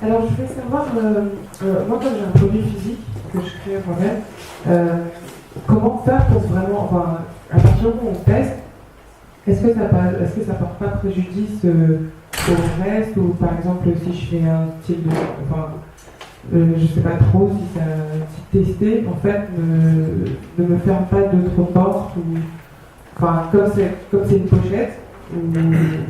Alors, je voulais savoir, moi, quand j'ai un produit physique que je crée moi-même, comment faire pour vraiment, enfin, à partir du moment où on teste, est-ce que ça porte pas préjudice au reste, ou par exemple, si je fais un style de, enfin, je sais pas trop si tester, en fait, ne me ferme pas d'autres portes, ou, enfin, comme c'est une pochette, ou,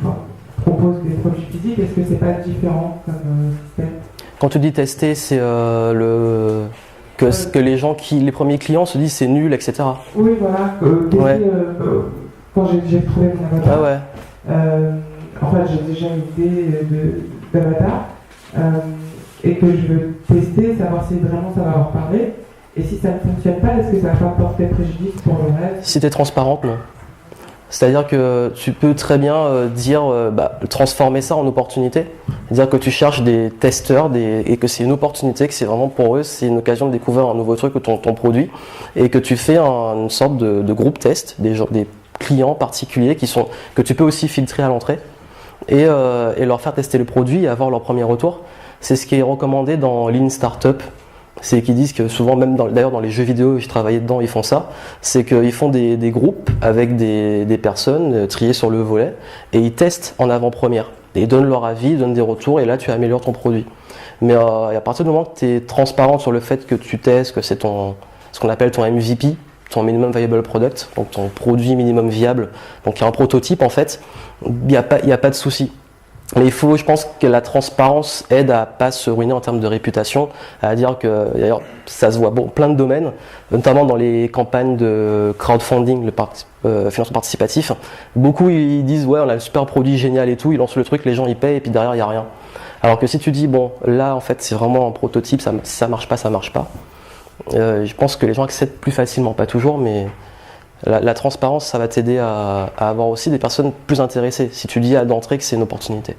enfin, propose des produits physiques, est-ce que c'est pas différent comme système? Quand tu dis tester, c'est que les gens les premiers clients se disent c'est nul, etc. Oui, voilà. Tester, quand j'ai trouvé mon avatar, Ah ouais. en fait, j'ai déjà une idée d'avatar, et que je veux tester, savoir si vraiment ça va leur parler. Et si ça ne fonctionne pas, est-ce que ça va pas porter préjudice pour le reste? Si tu es transparente, non. C'est-à-dire que tu peux très bien transformer ça en opportunité. C'est-à-dire que tu cherches des testeurs et que c'est une opportunité, que c'est vraiment pour eux, c'est une occasion de découvrir un nouveau truc ou ton produit, et que tu fais une sorte de groupe test, des clients particuliers que tu peux aussi filtrer à l'entrée et leur faire tester le produit et avoir leur premier retour. C'est ce qui est recommandé dans Lean Startup. C'est qu'ils disent que souvent, même d'ailleurs dans les jeux vidéo, je travaillais dedans, ils font ça. C'est qu'ils font des groupes avec des personnes triées sur le volet et ils testent en avant-première. Et ils donnent leur avis, ils donnent des retours et là tu améliores ton produit. Mais à partir du moment que tu es transparent sur le fait que tu testes, que c'est ce qu'on appelle ton MVP, ton Minimum Viable Product, donc ton produit minimum viable, donc il y a un prototype en fait, il n'y a pas de souci. Mais je pense que la transparence aide à pas se ruiner en termes de réputation, à dire que, d'ailleurs, ça se voit plein de domaines, notamment dans les campagnes de crowdfunding, le financement participatif. Beaucoup, ils disent, ouais, on a un super produit génial et tout, ils lancent le truc, les gens y payent et puis derrière, il n'y a rien. Alors que si tu dis, bon, là, en fait, c'est vraiment un prototype, si ça marche pas, ça marche pas. Je pense que les gens acceptent plus facilement, pas toujours, mais la transparence, ça va t'aider à avoir aussi des personnes plus intéressées, si tu dis d'entrée que c'est une opportunité.